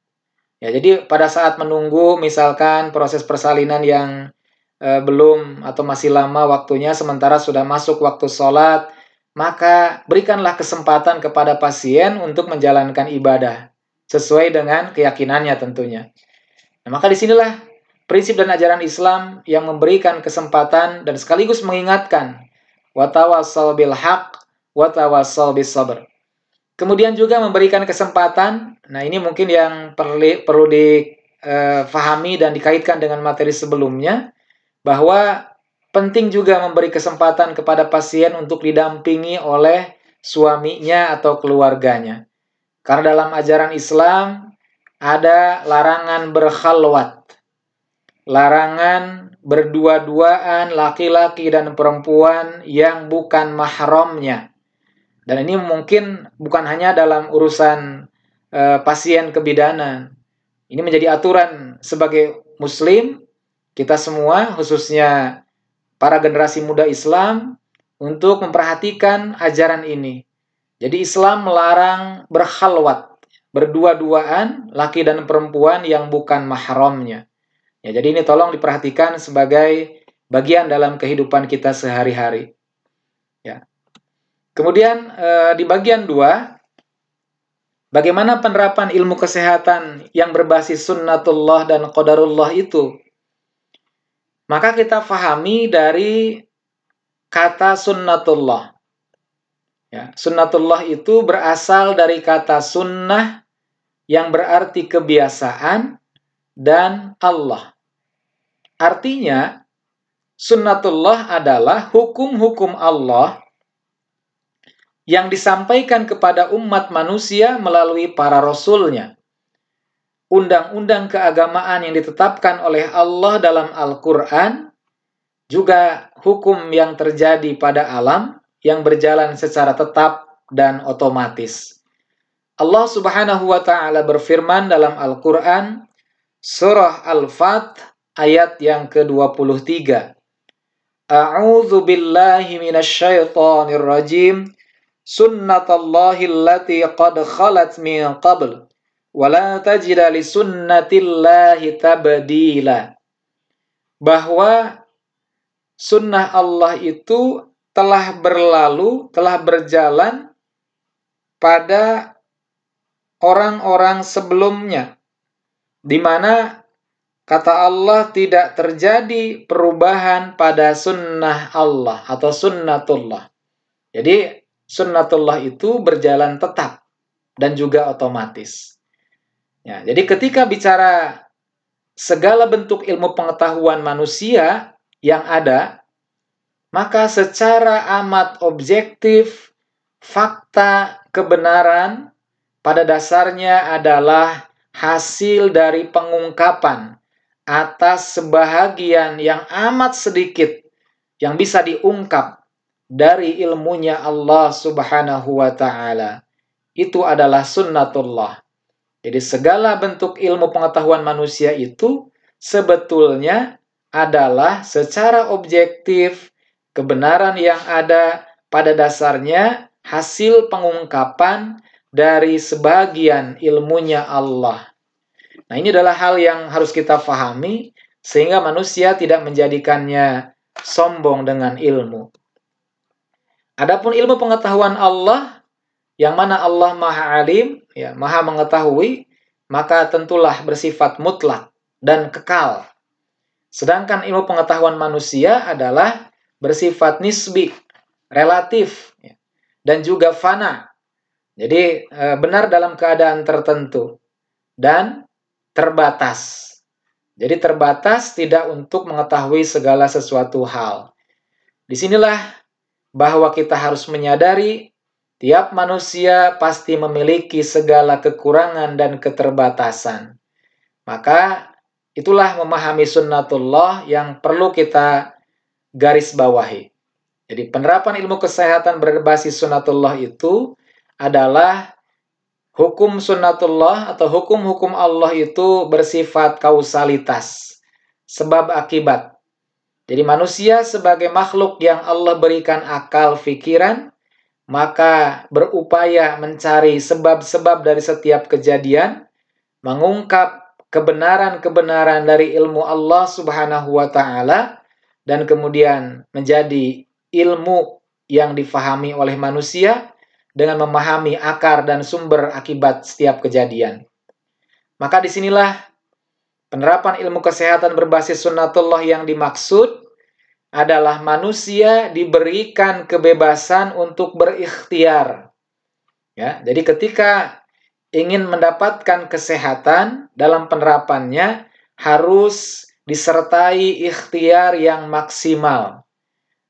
[SPEAKER 1] Ya, jadi pada saat menunggu misalkan proses persalinan yang belum atau masih lama waktunya, sementara sudah masuk waktu sholat, maka berikanlah kesempatan kepada pasien untuk menjalankan ibadah sesuai dengan keyakinannya tentunya. Nah, maka disinilah prinsip dan ajaran Islam yang memberikan kesempatan dan sekaligus mengingatkan watawassaw bil haq watawassaw bis sabr. Kemudian juga memberikan kesempatan, nah ini mungkin yang perlu difahami dan dikaitkan dengan materi sebelumnya, bahwa penting juga memberi kesempatan kepada pasien untuk didampingi oleh suaminya atau keluarganya. Karena dalam ajaran Islam ada larangan berkhalwat, larangan berdua-duaan laki-laki dan perempuan yang bukan mahramnya. Dan ini mungkin bukan hanya dalam urusan pasien kebidanan. Ini menjadi aturan sebagai muslim, kita semua khususnya para generasi muda Islam untuk memperhatikan ajaran ini. Jadi Islam melarang berkhalwat, berdua-duaan laki dan perempuan yang bukan mahramnya. Ya, jadi ini tolong diperhatikan sebagai bagian dalam kehidupan kita sehari-hari. Ya. Kemudian di bagian 2, bagaimana penerapan ilmu kesehatan yang berbasis sunnatullah dan qadarullah itu? Maka kita fahami dari kata sunnatullah. Ya, sunnatullah itu berasal dari kata sunnah yang berarti kebiasaan dan Allah. Artinya, sunnatullah adalah hukum-hukum Allah yang disampaikan kepada umat manusia melalui para rasulnya. Undang-undang keagamaan yang ditetapkan oleh Allah dalam Al-Quran, juga hukum yang terjadi pada alam yang berjalan secara tetap dan otomatis. Allah Subhanahu wa Ta'ala berfirman dalam Al-Quran, Surah Al-Fat, ayat yang ke-23. A'udzu billahi minasyaitonir rajim. Sunnatallahi allati qad khalat min qabl wa la tajida li sunnatillahi tabdila. Bahwa sunnah Allah itu telah berlalu, telah berjalan pada orang-orang sebelumnya, di mana kata Allah tidak terjadi perubahan pada sunnah Allah atau sunnatullah. Jadi sunnatullah itu berjalan tetap dan juga otomatis. Ya, jadi ketika bicara segala bentuk ilmu pengetahuan manusia yang ada, maka secara amat objektif, fakta kebenaran pada dasarnya adalah hasil dari pengungkapan atas sebahagian yang amat sedikit yang bisa diungkap dari ilmunya Allah Subhanahu wa Ta'ala. Itu adalah sunnatullah. Jadi segala bentuk ilmu pengetahuan manusia itu sebetulnya adalah secara objektif kebenaran yang ada pada dasarnya hasil pengungkapan dari sebagian ilmunya Allah. Nah, ini adalah hal yang harus kita pahami sehingga manusia tidak menjadikannya sombong dengan ilmu. Adapun ilmu pengetahuan Allah, yang mana Allah Maha Alim, ya, Maha mengetahui, maka tentulah bersifat mutlak dan kekal. Sedangkan ilmu pengetahuan manusia adalah bersifat nisbi, relatif, ya, dan juga fana. Jadi benar dalam keadaan tertentu dan terbatas. Jadi terbatas tidak untuk mengetahui segala sesuatu hal. Disinilah bahwa kita harus menyadari tiap manusia pasti memiliki segala kekurangan dan keterbatasan. Maka itulah memahami sunnatullah yang perlu kita garis bawahi. Jadi penerapan ilmu kesehatan berbasis sunnatullah itu adalah hukum sunnatullah atau hukum-hukum Allah itu bersifat kausalitas, sebab akibat. Jadi manusia sebagai makhluk yang Allah berikan akal fikiran, maka berupaya mencari sebab-sebab dari setiap kejadian, mengungkap kebenaran-kebenaran dari ilmu Allah Subhanahu wa Ta'ala, dan kemudian menjadi ilmu yang difahami oleh manusia dengan memahami akar dan sumber akibat setiap kejadian. Maka disinilah penerapan ilmu kesehatan berbasis sunnatullah yang dimaksud adalah manusia diberikan kebebasan untuk berikhtiar. Ya, jadi ketika ingin mendapatkan kesehatan dalam penerapannya harus disertai ikhtiar yang maksimal.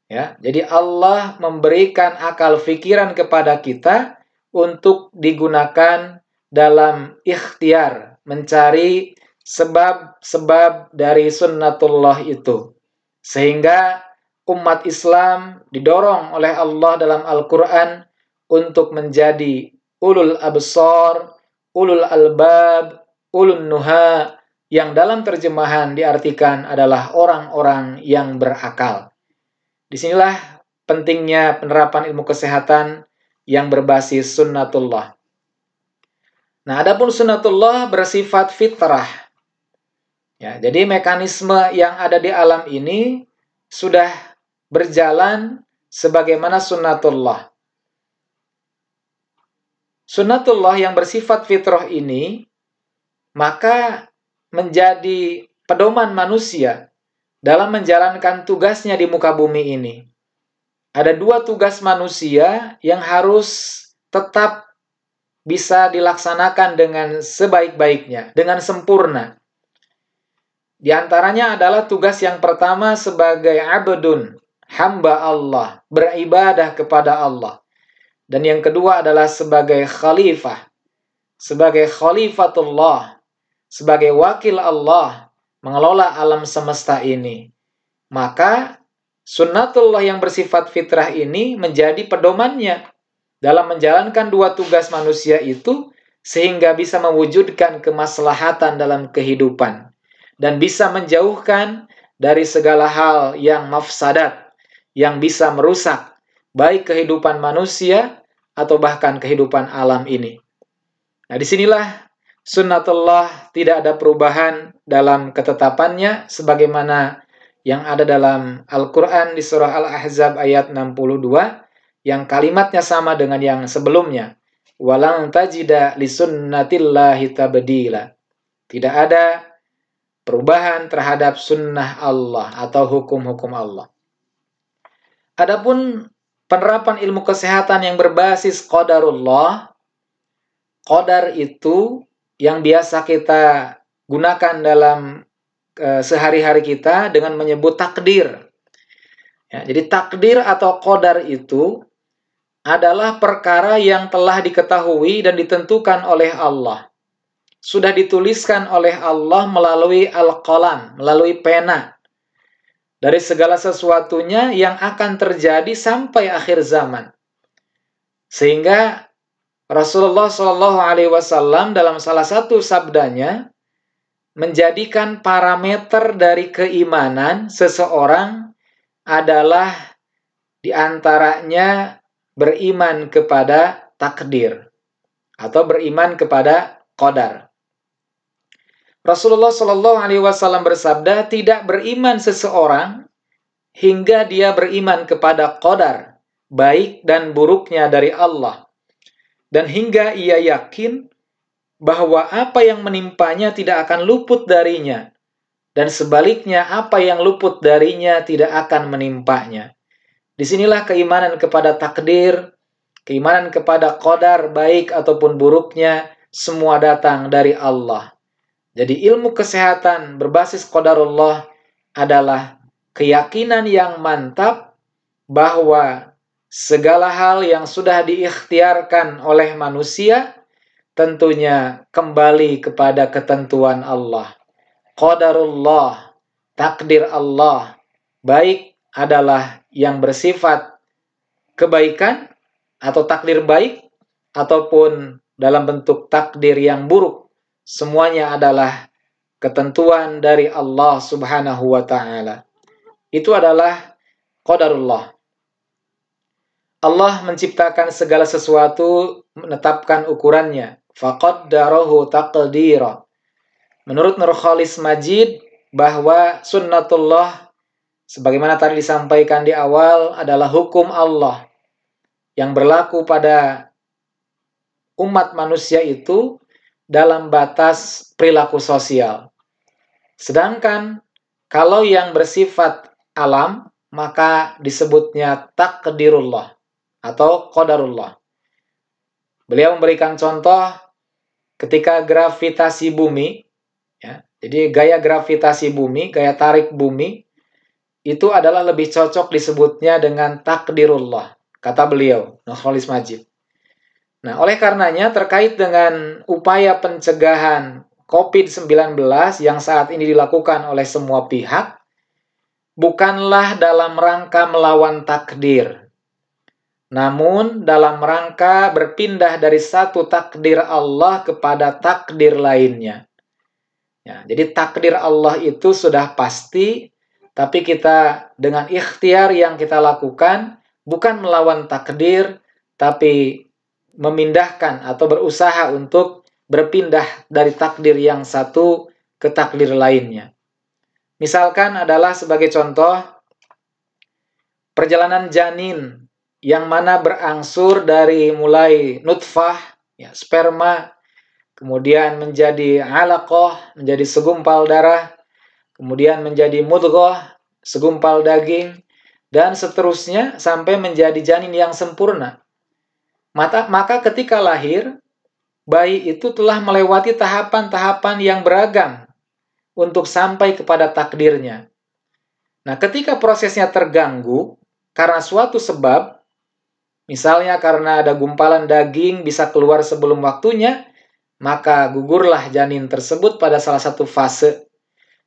[SPEAKER 1] Ya, jadi Allah memberikan akal fikiran kepada kita untuk digunakan dalam ikhtiar, mencari sebab-sebab dari sunnatullah itu. Sehingga umat Islam didorong oleh Allah dalam Al-Quran untuk menjadi ulul absar, ulul albab, ulun nuha, yang dalam terjemahan diartikan adalah orang-orang yang berakal. Disinilah pentingnya penerapan ilmu kesehatan yang berbasis sunnatullah. Nah, adapun sunnatullah bersifat fitrah. Ya, jadi mekanisme yang ada di alam ini sudah berjalan sebagaimana sunnatullah. Sunnatullah yang bersifat fitrah ini maka menjadi pedoman manusia dalam menjalankan tugasnya di muka bumi ini. Ada dua tugas manusia yang harus tetap bisa dilaksanakan dengan sebaik-baiknya, dengan sempurna. Di antaranya adalah tugas yang pertama sebagai abdun, hamba Allah, beribadah kepada Allah. Dan yang kedua adalah sebagai khalifah, sebagai khalifatullah, sebagai wakil Allah, mengelola alam semesta ini. Maka sunnatullah yang bersifat fitrah ini menjadi pedomannya dalam menjalankan dua tugas manusia itu sehingga bisa mewujudkan kemaslahatan dalam kehidupan dan bisa menjauhkan dari segala hal yang mafsadat yang bisa merusak baik kehidupan manusia atau bahkan kehidupan alam ini. Nah, disinilah sunnatullah tidak ada perubahan dalam ketetapannya sebagaimana yang ada dalam Al-Quran di surah Al-Ahzab ayat 62 yang kalimatnya sama dengan yang sebelumnya, walang tajida lisunnatillahi tabdila. Tidak ada perubahan terhadap sunnah Allah atau hukum-hukum Allah. Adapun penerapan ilmu kesehatan yang berbasis qadarullah, qadar itu yang biasa kita gunakan dalam sehari-hari kita dengan menyebut takdir. Ya, jadi takdir atau qadar itu adalah perkara yang telah diketahui dan ditentukan oleh Allah. Sudah dituliskan oleh Allah melalui al-qalam, melalui pena. Dari segala sesuatunya yang akan terjadi sampai akhir zaman. Sehingga Rasulullah SAW dalam salah satu sabdanya menjadikan parameter dari keimanan seseorang adalah diantaranya beriman kepada takdir atau beriman kepada qadar. Rasulullah SAW bersabda, tidak beriman seseorang hingga dia beriman kepada qadar, baik dan buruknya dari Allah. Dan hingga ia yakin bahwa apa yang menimpanya tidak akan luput darinya. Dan sebaliknya apa yang luput darinya tidak akan menimpanya. Disinilah keimanan kepada takdir, keimanan kepada qadar, baik ataupun buruknya, semua datang dari Allah. Jadi ilmu kesehatan berbasis qadarullah adalah keyakinan yang mantap bahwa segala hal yang sudah diikhtiarkan oleh manusia tentunya kembali kepada ketentuan Allah. Qadarullah, takdir Allah, baik adalah yang bersifat kebaikan atau takdir baik ataupun dalam bentuk takdir yang buruk. Semuanya adalah ketentuan dari Allah Subhanahu wa ta'ala. Itu adalah qadarullah. Allah menciptakan segala sesuatu, menetapkan ukurannya. Faqaddarahu taqdira. Menurut Nurkhalis Majid, bahwa sunnatullah, sebagaimana tadi disampaikan di awal, adalah hukum Allah yang berlaku pada umat manusia itu dalam batas perilaku sosial. Sedangkan kalau yang bersifat alam, maka disebutnya takdirullah atau qadarullah. Beliau memberikan contoh ketika gravitasi bumi, ya, jadi gaya gravitasi bumi, gaya tarik bumi, itu adalah lebih cocok disebutnya dengan takdirullah, kata beliau, Nurkhalis Majid. Nah, oleh karenanya terkait dengan upaya pencegahan COVID-19 yang saat ini dilakukan oleh semua pihak, bukanlah dalam rangka melawan takdir, namun dalam rangka berpindah dari satu takdir Allah kepada takdir lainnya. Ya, jadi takdir Allah itu sudah pasti, tapi kita dengan ikhtiar yang kita lakukan bukan melawan takdir, tapi memindahkan atau berusaha untuk berpindah dari takdir yang satu ke takdir lainnya. Misalkan adalah sebagai contoh perjalanan janin yang mana berangsur dari mulai nutfah, ya, sperma, kemudian menjadi alaqah, menjadi segumpal darah, kemudian menjadi mudghah, segumpal daging, dan seterusnya sampai menjadi janin yang sempurna. Maka ketika lahir, bayi itu telah melewati tahapan-tahapan yang beragam untuk sampai kepada takdirnya. Nah, ketika prosesnya terganggu karena suatu sebab, misalnya karena ada gumpalan daging bisa keluar sebelum waktunya, maka gugurlah janin tersebut pada salah satu fase.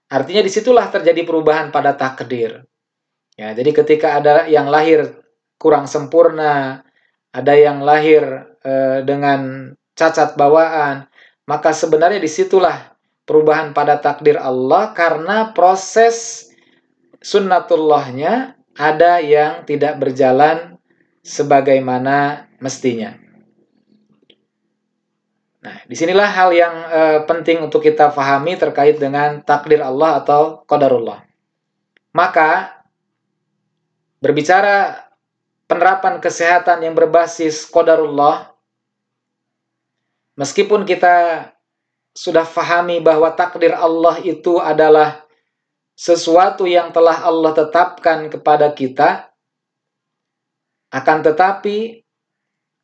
[SPEAKER 1] Artinya disitulah terjadi perubahan pada takdir. Ya, jadi ketika ada yang lahir kurang sempurna, ada yang lahir dengan cacat bawaan, maka sebenarnya disitulah perubahan pada takdir Allah karena proses sunnatullahnya ada yang tidak berjalan sebagaimana mestinya. Nah, disinilah hal yang penting untuk kita fahami terkait dengan takdir Allah atau qadarullah. Maka berbicara penerapan kesehatan yang berbasis qadarullah, Meskipun kita sudah fahami bahwa takdir Allah itu adalah sesuatu yang telah Allah tetapkan kepada kita, akan tetapi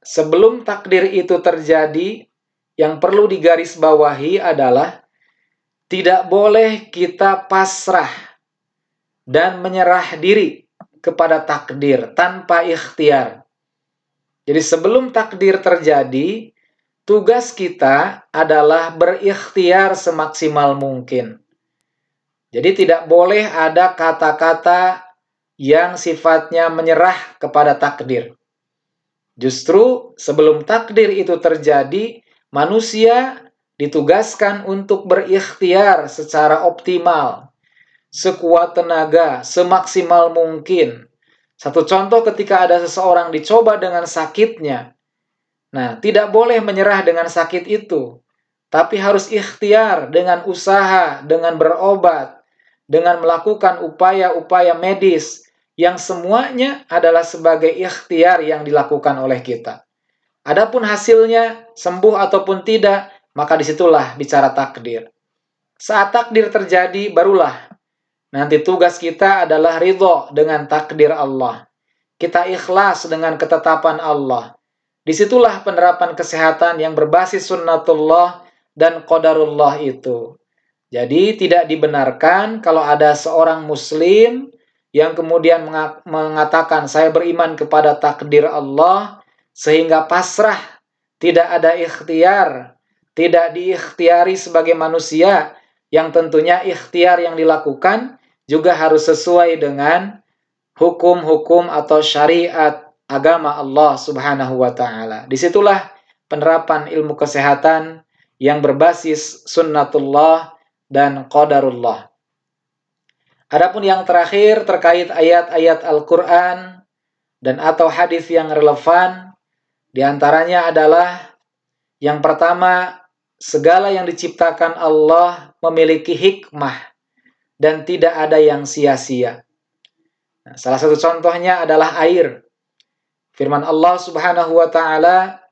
[SPEAKER 1] sebelum takdir itu terjadi, yang perlu digarisbawahi adalah tidak boleh kita pasrah dan menyerah diri kepada takdir tanpa ikhtiar. Jadi sebelum takdir terjadi, tugas kita adalah berikhtiar semaksimal mungkin. Jadi tidak boleh ada kata-kata yang sifatnya menyerah kepada takdir. Justru sebelum takdir itu terjadi, manusia ditugaskan untuk berikhtiar secara optimal, sekuat tenaga, semaksimal mungkin. Satu contoh ketika ada seseorang dicoba dengan sakitnya. Nah, tidak boleh menyerah dengan sakit itu, tapi harus ikhtiar dengan usaha, dengan berobat, dengan melakukan upaya-upaya medis, yang semuanya adalah sebagai ikhtiar yang dilakukan oleh kita. Adapun hasilnya, sembuh ataupun tidak, maka disitulah bicara takdir. Saat takdir terjadi, barulah nanti tugas kita adalah ridho dengan takdir Allah. Kita ikhlas dengan ketetapan Allah. Disitulah penerapan kesehatan yang berbasis sunnatullah dan qadarullah itu. Jadi tidak dibenarkan kalau ada seorang muslim yang kemudian mengatakan saya beriman kepada takdir Allah sehingga pasrah, tidak ada ikhtiar, tidak diikhtiari sebagai manusia, yang tentunya ikhtiar yang dilakukan juga harus sesuai dengan hukum-hukum atau syariat agama Allah Subhanahu wa Ta'ala. Disitulah penerapan ilmu kesehatan yang berbasis sunnatullah dan qadarullah. Adapun yang terakhir terkait ayat-ayat Al-Quran dan atau hadis yang relevan, diantaranya adalah yang pertama, segala yang diciptakan Allah memiliki hikmah dan tidak ada yang sia-sia. Nah, salah satu contohnya adalah air. Firman Allah Subhanahu wa Ta'ala,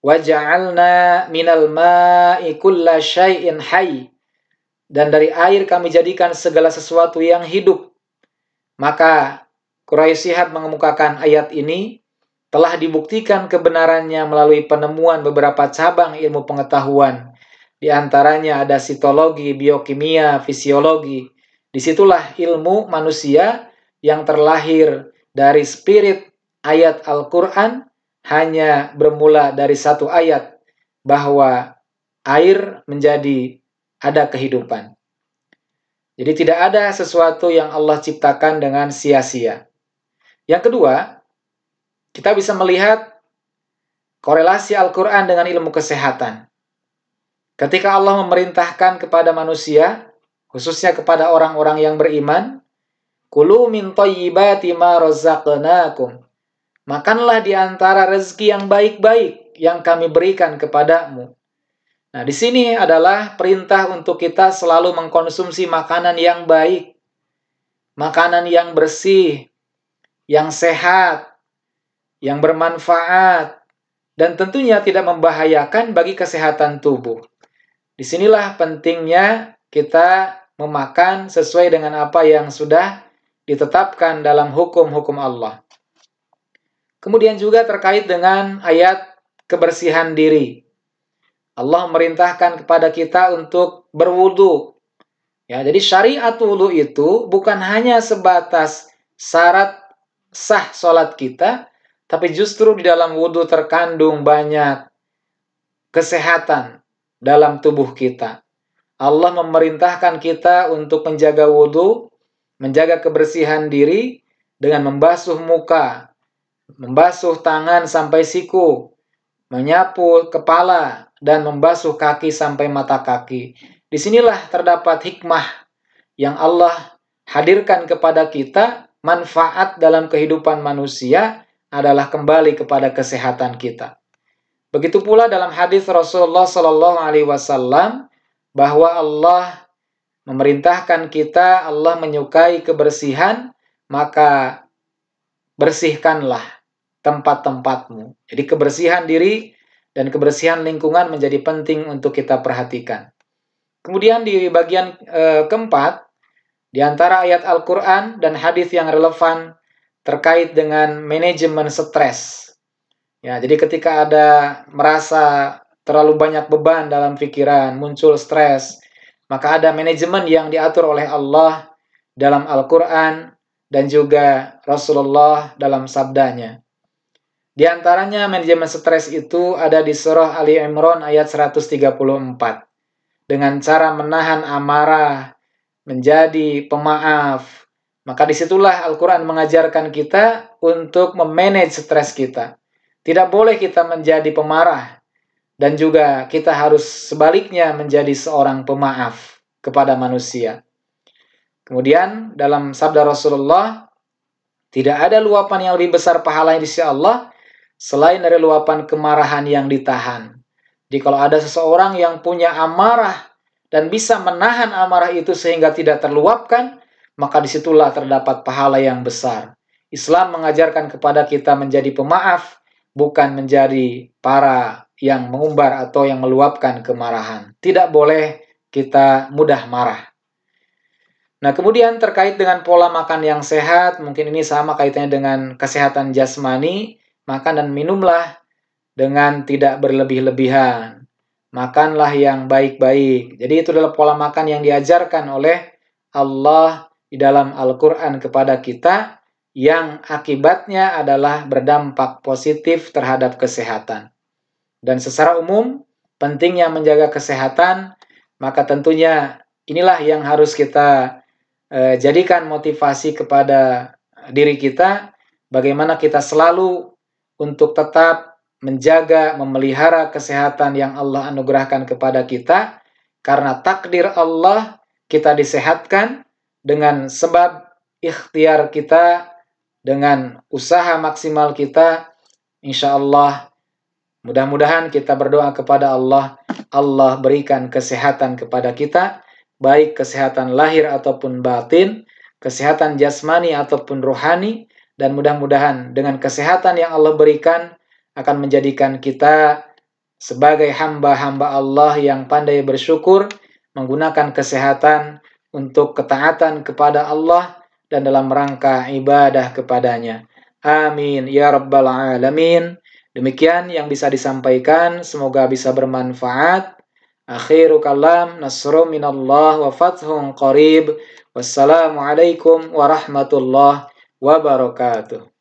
[SPEAKER 1] "Waja'alna minal ma'i kulla syai'in hayy." Dan dari air kami jadikan segala sesuatu yang hidup. Maka Quraisy Shihab mengemukakan ayat ini telah dibuktikan kebenarannya melalui penemuan beberapa cabang ilmu pengetahuan. Di antaranya ada sitologi, biokimia, fisiologi. Disitulah ilmu manusia yang terlahir dari spirit ayat Al-Quran hanya bermula dari satu ayat, bahwa air menjadi ada kehidupan. Jadi tidak ada sesuatu yang Allah ciptakan dengan sia-sia. Yang kedua, kita bisa melihat korelasi Al-Quran dengan ilmu kesehatan. Ketika Allah memerintahkan kepada manusia, khususnya kepada orang-orang yang beriman, "Kulu min thayyibati ma razaqnakum." Makanlah di antara rezeki yang baik-baik yang kami berikan kepadamu. Nah, di sini adalah perintah untuk kita selalu mengkonsumsi makanan yang baik, makanan yang bersih, yang sehat, yang bermanfaat, dan tentunya tidak membahayakan bagi kesehatan tubuh. Disinilah pentingnya kita memakan sesuai dengan apa yang sudah ditetapkan dalam hukum-hukum Allah. Kemudian juga terkait dengan ayat kebersihan diri. Allah memerintahkan kepada kita untuk berwudu. Ya, jadi syariat wudu itu bukan hanya sebatas syarat sah sholat kita, tapi justru di dalam wudu terkandung banyak kesehatan dalam tubuh kita. Allah memerintahkan kita untuk menjaga wudu, menjaga kebersihan diri dengan membasuh muka, membasuh tangan sampai siku, menyapu kepala, dan membasuh kaki sampai mata kaki. Disinilah terdapat hikmah yang Allah hadirkan kepada kita. Manfaat dalam kehidupan manusia adalah kembali kepada kesehatan kita. Begitu pula dalam hadis Rasulullah Sallallahu Alaihi Wasallam bahwa Allah memerintahkan kita, Allah menyukai kebersihan, maka bersihkanlah tempat-tempatmu. Jadi kebersihan diri dan kebersihan lingkungan menjadi penting untuk kita perhatikan. Kemudian di bagian keempat, di antara ayat Al-Quran dan hadis yang relevan terkait dengan manajemen stres. Ya, jadi ketika ada merasa terlalu banyak beban dalam pikiran, muncul stres, maka ada manajemen yang diatur oleh Allah dalam Al-Quran dan juga Rasulullah dalam sabdanya. Di antaranya manajemen stres itu ada di surah Ali Imran ayat 134. Dengan cara menahan amarah, menjadi pemaaf. Maka disitulah Al-Quran mengajarkan kita untuk memanage stres kita. Tidak boleh kita menjadi pemarah. Dan juga kita harus sebaliknya menjadi seorang pemaaf kepada manusia. Kemudian dalam sabda Rasulullah, tidak ada luapan yang lebih besar pahala di sisi Allah selain dari luapan kemarahan yang ditahan. Jadi kalau ada seseorang yang punya amarah dan bisa menahan amarah itu sehingga tidak terluapkan, maka disitulah terdapat pahala yang besar. Islam mengajarkan kepada kita menjadi pemaaf, bukan menjadi para yang mengumbar atau yang meluapkan kemarahan. Tidak boleh kita mudah marah. Nah, kemudian terkait dengan pola makan yang sehat, mungkin ini sama kaitannya dengan kesehatan jasmani, makan dan minumlah dengan tidak berlebih-lebihan. Makanlah yang baik-baik. Jadi itu adalah pola makan yang diajarkan oleh Allah di dalam Al-Quran kepada kita, yang akibatnya adalah berdampak positif terhadap kesehatan. Dan secara umum, pentingnya menjaga kesehatan, maka tentunya inilah yang harus kita jadikan motivasi kepada diri kita, bagaimana kita selalu untuk tetap menjaga, memelihara kesehatan yang Allah anugerahkan kepada kita, karena takdir Allah kita disehatkan dengan sebab ikhtiar kita, dengan usaha maksimal kita. Insya Allah, mudah-mudahan kita berdoa kepada Allah, Allah berikan kesehatan kepada kita, baik kesehatan lahir ataupun batin, kesehatan jasmani ataupun rohani, dan mudah-mudahan dengan kesehatan yang Allah berikan akan menjadikan kita sebagai hamba-hamba Allah yang pandai bersyukur, menggunakan kesehatan untuk ketaatan kepada Allah dan dalam rangka ibadah kepadanya. Amin ya rabbal alamin. Demikian yang bisa disampaikan, semoga bisa bermanfaat. Akhiru kalam, nasru minallah wa fathun qarib. Wassalamualaikum warahmatullahi wabarakatuh.